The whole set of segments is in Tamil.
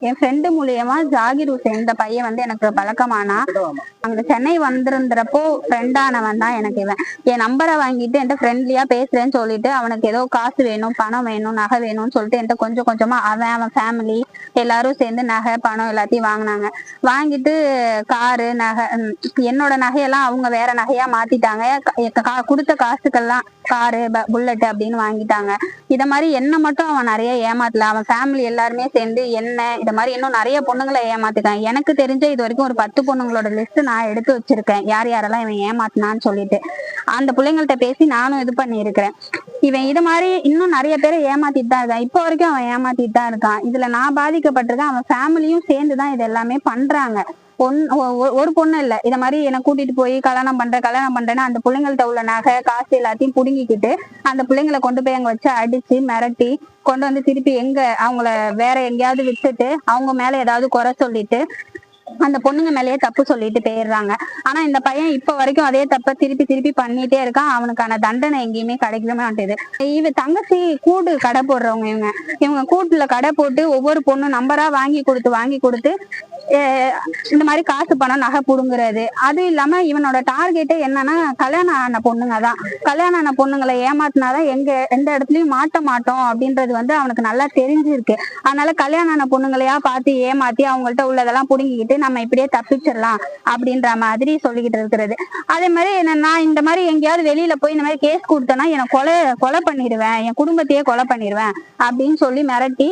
என் ஃப்ரெண்டு மூலியமா ஜாகிர் ஹுசேன் இந்த பையன் வந்து எனக்கு பழக்கமானா. அங்க சென்னை வந்திருந்தப்போ ஃப்ரெண்டானவன் தான் எனக்கு இவன். என் நம்பரை வாங்கிட்டு என்கிட்ட ஃப்ரெண்ட்லியா பேசுறேன்னு சொல்லிட்டு அவனுக்கு ஏதோ காசு வேணும், பணம் வேணும், நகை வேணும்னு சொல்லிட்டு என்கிட்ட கொஞ்சம் கொஞ்சமா அவன் ஃபேமிலி எல்லாரும் சேர்ந்து நகை பணம் எல்லாத்தையும் வாங்கினாங்க. வாங்கிட்டு காரு நகை என்னோட நகையெல்லாம் அவங்க வேற நகையா மாத்திட்டாங்க. கொடுத்த காசுக்கெல்லாம் காரு புல்லட் அப்படின்னு வாங்கிட்டாங்க. இத மாதிரி என்ன மட்டும் அவன் நிறைய ஏமாத்தல. அவன் ஃபேமிலி எல்லாருமே சேர்ந்து என்ன இந்த மாதிரி இன்னும் நிறைய பொண்ணுங்களை ஏமாத்திட்டான். எனக்கு தெரிஞ்ச இது வரைக்கும் ஒரு 10 பொண்ணுங்களோட லிஸ்ட் நான் எடுத்து வச்சிருக்கேன், யார் யாரெல்லாம் இவன் ஏமாத்தினான்னு சொல்லிட்டு. அந்த பிள்ளைங்கள்ட்ட பேசி நானும் இது பண்ணியிருக்கிறேன். இவன் இது மாதிரி இன்னும் நிறைய பேரை ஏமாத்திட்டு தான் இருக்கான். இப்போ வரைக்கும் அவன் ஏமாத்திட்டு தான் இருக்கான். இதுல நான் பாதிக்கப்பட்டிருக்கேன், அவன் ஃபேமிலியும் சேர்ந்துதான் இது எல்லாமே பண்றாங்க. ஒரு பொண்ணு இல்ல, இத மாதிரி என்னை கூட்டிட்டு போய் கல்யாணம் பண்றேன்னு அந்த பிள்ளைங்கள்ட்ட உள்ள நகை காசு எல்லாத்தையும் புடுங்கிக்கிட்டு அந்த பிள்ளைங்களை கொண்டு போய் அங்க வச்சு அடிச்சு மிரட்டி கொண்டு வந்து திருப்பி அவங்கள வேற எங்கேயாவது விட்டுட்டு அவங்க மேல ஏதாவது குறை சொல்லிட்டு அந்த பொண்ணுங்க மேலேயே தப்பு சொல்லிட்டு போயிடுறாங்க. ஆனா இந்த பையன் இப்ப வரைக்கும் அதே தப்ப திருப்பி பண்ணிட்டே இருக்கான். அவனுக்கான தண்டனை எங்கேயுமே கிடைக்கவே மாட்டேது. தங்கச்சி கூடு கடை போடுறவங்க இவங்க கூட்டுல கடை போட்டு ஒவ்வொரு பொண்ணு நம்பரா வாங்கி கொடுத்து இந்த மாதிரி காசு பணம் நகை புடுங்குறது. அது இல்லாம இவனோட டார்கெட்டே என்னன்னா கல்யாணம் ஆன பொண்ணுங்க தான். கல்யாணம் ஆன பொண்ணுங்களை ஏமாத்தினாதான் எந்த இடத்துலயும் மாட்ட மாட்டோம் அப்படின்றது வந்து அவனுக்கு நல்லா தெரிஞ்சிருக்கு. அதனால கல்யாணம் ஆன பொண்ணுங்களையா பார்த்து ஏமாத்தி அவங்கள்ட்ட உள்ளதெல்லாம் புடுங்கிக்கிட்டு நம்ம இப்படியே தப்பிச்சிடலாம் அப்படின்ற மாதிரி சொல்லிக்கிட்டு இருக்கிறது. அதே மாதிரி நான் இந்த மாதிரி எங்கேயாவது வெளியில போய் இந்த மாதிரி கேஸ் கொடுத்தேன்னா என்னை கொலை பண்ணிடுவேன், என் குடும்பத்தையே கொலை பண்ணிடுவேன் அப்படின்னு சொல்லி மிரட்டி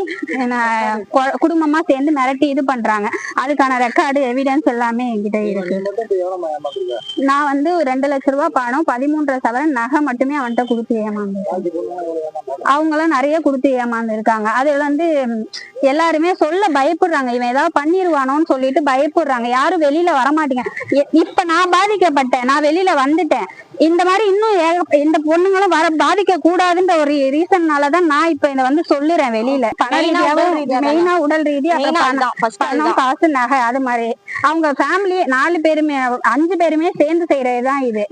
குடும்பமா சேர்ந்து மிரட்டி இது பண்றாங்க. அதுக்கான ரெக்கார்டு எவிடன்ஸ் எல்லாமே என்கிட்ட இருக்கு. நான் வந்து 2 லட்சம் ரூபாய் பணம் 13 சவரன் நகை மட்டுமே அவன்கிட்ட கொடுத்து ஏமாந்து அவங்களாம் நிறைய கொடுத்து ஏமாந்து இருக்காங்க. அது வந்து எல்லாருமே சொல்ல பயப்படுறாங்க, இவன் ஏதாவது பண்ணிருவானோன்னு சொல்லிட்டு பயப்படுறாங்க. யாரும் வெளியில வரமாட்டீங்க. இப்ப நான் பாதிக்கப்பட்டேன், நான் வெளியில வந்துட்டேன். இந்த மாதிரி இன்னும் இந்த பொண்ணுங்களும் பாதிக்க கூடாதுன்ற ஒரு ரீசன்னாலதான் நான் இப்ப இதை வந்து சொல்லுறேன் வெளியில. மெயினா உடல் ரீதியா பணம் காசு நகை அது மாதிரி அவங்க ஃபேமிலி 4 பேருமே 5 பேருமே சேர்ந்து செய்யறதுதான் இது.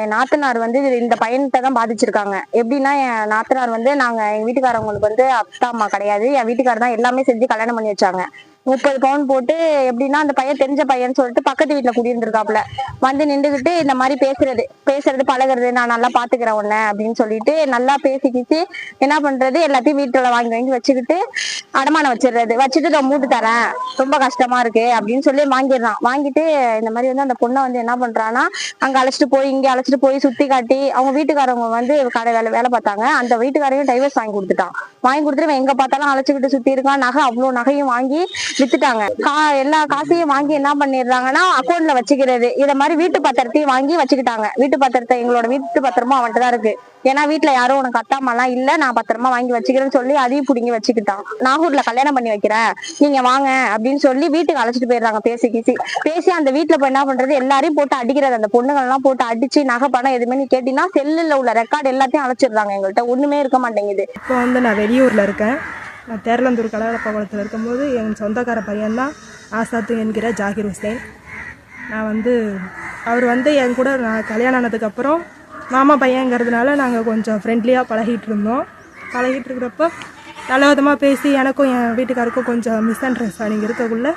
என் நாத்தனார் வந்து இந்த பையன்கிட்ட தான் பாதிச்சிருக்காங்க. எப்படின்னா என் நாத்தனார் வந்து எங்க வீட்டுக்காரவங்களுக்கு வந்து அப்பா அம்மா கிடையாது, என் வீட்டுக்காரர் தான் எல்லாமே செஞ்சு கல்யாணம் பண்ணி வச்சாங்க. 30 பவுன் போட்டு எப்படின்னா அந்த பையன் தெரிஞ்ச பையன் சொல்லிட்டு பக்கத்து வீட்டுல குடியிருந்திருக்காப்புல வந்து நின்றுகிட்டு இந்த மாதிரி பேசுறது பழகிறது, நான் நல்லா பாத்துக்கிறேன் உன்ன அப்படின்னு சொல்லிட்டு நல்லா பேசிக்கிச்சு. என்ன பண்றது, எல்லாத்தையும் வீட்டுல வாங்கி வச்சுக்கிட்டு அடமானம் வச்சுட்டு மூட்டு தரேன், ரொம்ப கஷ்டமா இருக்கு அப்படின்னு சொல்லி வாங்கிடுறான். வாங்கிட்டு இந்த மாதிரி வந்து அந்த பொண்ணை வந்து என்ன பண்றான்னா அங்க இங்க அழைச்சிட்டு போய் சுத்தி காட்டி அவங்க வீட்டுக்காரவங்க வந்து கடை வேலை பார்த்தாங்க. அந்த வீட்டுக்காரையும் டைவர்ஸ் வாங்கி கொடுத்துட்டு எங்க பார்த்தாலும் அழைச்சிக்கிட்டு சுத்தி இருக்கான். நகை அவ்வளவு நகையும் வாங்கி வித்துட்டாங்க. எல்லா காசையும் வாங்கி என்ன பண்ணிடுறாங்கன்னா அக்கௌண்ட்ல வச்சுக்கிறது. இத மாதிரி வீட்டு பத்திரத்தையும் வாங்கி வச்சுக்கிட்டாங்க. வீட்டு பத்திரத்தை எங்களோட வீட்டு பத்திரமும் அவன்கிட்ட தான் இருக்கு. ஏன்னா வீட்டுல யாரும் உனக்கு அத்தாமெல்லாம் இல்ல, நான் பத்திரமா வாங்கி வச்சுக்கிறேன்னு சொல்லி அதையும் பிடிங்கி வச்சுக்கிட்டான். நாகூர்ல கல்யாணம் பண்ணி வைக்கிறேன் நீங்க வாங்க அப்படின்னு சொல்லி வீட்டுக்கு அழைச்சிட்டு போயிடுறாங்க. பேசி அந்த வீட்டுல போய் என்ன பண்றது, எல்லாரையும் போட்டு அடிக்கிறது. அந்த பொண்ணுகள் எல்லாம் போட்டு அடிச்சு நகை பணம் எதுவுமே நீ கேட்டீங்கன்னா செல்லுல உள்ள ரெக்கார்டு எல்லாத்தையும் அழைச்சிடுறாங்க. எங்கள்கிட்ட ஒண்ணுமே இருக்க மாட்டேங்குது. இப்போ வந்து நான் வெளியூர்ல இருக்கேன். நான் தேரலந்தூர் கலவரப்பகுளத்தில் இருக்கும்போது என் சொந்தக்கார பையன்தான் ஆசாத்து என்கிற ஜாகிர் ஹுசேன். நான் வந்து அவர் வந்து என் கூட நான் கல்யாணம் ஆனதுக்கப்புறம் மாமா பையங்கிறதுனால நாங்கள் கொஞ்சம் ஃப்ரெண்ட்லியாக பழகிட்டு இருக்கிறப்போ நல்ல விதமாக பேசி எனக்கும் என் வீட்டுக்காருக்கும் கொஞ்சம் மிஸ் அண்டர்ஸ்டாண்டிங் இருக்கக்குள்ள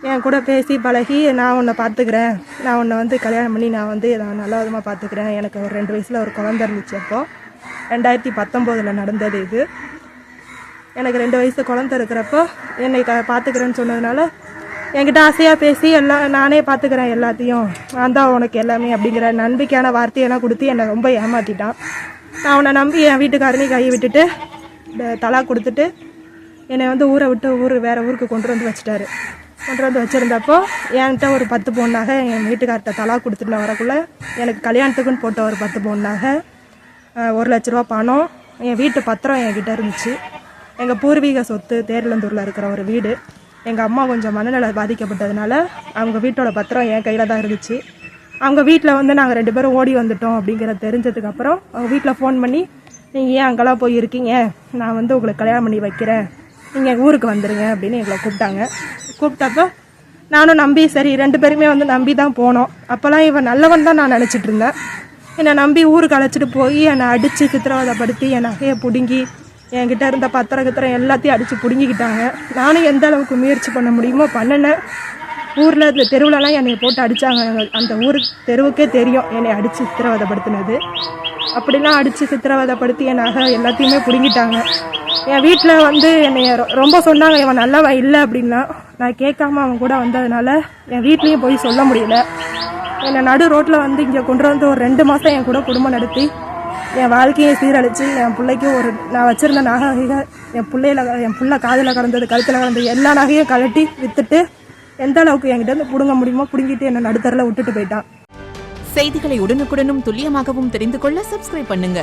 என் கூட பேசி பழகி நான் உன்னை பார்த்துக்கிறேன், நான் உன்னை வந்து கல்யாணம் பண்ணி நான் நல்ல விதமாக பார்த்துக்கிறேன். எனக்கு ஒரு 2 வயசில் ஒரு குழந்தை இருந்துச்சு. அப்போது 2019 நடந்தது இது. எனக்கு 2 வயசு குழந்தை இருக்கிறப்போ என்னை பார்த்துக்கிறேன்னு சொன்னதுனால என்கிட்ட ஆசையாக பேசி எல்லாம் நானே பார்த்துக்கிறேன் எல்லாத்தையும், நான் தான் உனக்கு எல்லாமே அப்படிங்கிற நம்பிக்கையான வார்த்தையெல்லாம் கொடுத்து என்னை ரொம்ப ஏமாற்றிட்டான். நான் அவனை நம்பி என் வீட்டுக்காரனையும் கையை விட்டுட்டு தலாக் கொடுத்துட்டு என்னை வந்து ஊரை விட்டு வேறு ஊருக்கு கொண்டு வந்து வச்சுருந்தப்போ என்கிட்ட ஒரு 10 பவுனாக என் வீட்டுக்கார்ட்ட தலாக் கொடுத்துட்டு நான் வரக்குள்ளே எனக்கு கல்யாணத்துக்குன்னு போட்ட ஒரு 10 பவுனாக 1 லட்ச ரூபா பணம், என் வீட்டு பத்திரம் என்கிட்ட இருந்துச்சு. எங்கள் பூர்வீக சொத்து தேரலந்தூரில் இருக்கிற ஒரு வீடு. எங்கள் அம்மா கொஞ்சம் மனநல பாதிக்கப்பட்டதுனால அவங்க வீட்டோட பத்திரம் என் கையில் தான் இருந்துச்சு. அவங்க வீட்டில் வந்து நாங்கள் 2 பேரும் ஓடி வந்துட்டோம் அப்படிங்கிற தெரிஞ்சதுக்கப்புறம் அவங்க வீட்டில் ஃபோன் பண்ணி நீங்கள் ஏன் அங்கெல்லாம் போய் இருக்கீங்க, நான் வந்து உங்களுக்கு கல்யாணம் பண்ணி வைக்கிறேன், நீங்கள் எங்கள் ஊருக்கு வந்துடுங்க அப்படின்னு எங்களை கூப்பிட்டப்போ நானும் நம்பி சரி 2 பேருமே வந்து நம்பி தான் போனோம். அப்போல்லாம் இவன் நல்லவன் தான் நான் நினச்சிட்டு இருந்தேன். என்னை நம்பி ஊருக்கு அழைச்சிட்டு போய் என்னை அடித்து சித்திரவதைப்படுத்தி என் நகையை பிடுங்கி என்கிட்ட இருந்த பத்திரம் எல்லாத்தையும் அடித்து பிடுங்கிக்கிட்டாங்க. நானும் எந்த அளவுக்கு முயற்சி பண்ண முடியுமோ பண்ணினேன். ஊரில் இந்த தெருவுலலாம் என்னை போட்டு அடித்தாங்க. அந்த ஊர் தெருவுக்கே தெரியும் என்னை அடித்து சித்திரவதைப்படுத்தினது. அப்படிலாம் அடித்து சித்திரவதைப்படுத்தி என் நகை எல்லாத்தையுமே பிடுங்கிட்டாங்க. என் வீட்டில் வந்து என்னை ரொம்ப சொன்னாங்க, இவன் நல்லவன் இல்லை அப்படின்லாம். நான் கேட்காம அவன் கூட வந்ததுனால என் வீட்லேயும் போய் சொல்ல முடியல. என்னை நடு ரோட்டில் வந்து இங்கே கொண்டு வந்து ஒரு 2 மாதம் என் கூட குடும்பம் நடத்தி என் வாழ்க்கையை சீரழித்து என் பிள்ளைக்கும் நான் வச்சுருந்த நகைகள் என் பிள்ளை காதில் கலந்தது, கழுத்தில் கலந்தது எல்லா நகையும் கழட்டி விற்றுட்டு எந்த அளவுக்கு என்கிட்ட இருந்து பிடுங்க முடியுமோ பிடுங்கிட்டு என்னை நடுத்தரில் விட்டுட்டு போயிட்டான். செய்திகளை உடனுக்குடனும் துல்லியமாகவும் தெரிந்து கொள்ள சப்ஸ்கிரைப் பண்ணுங்க.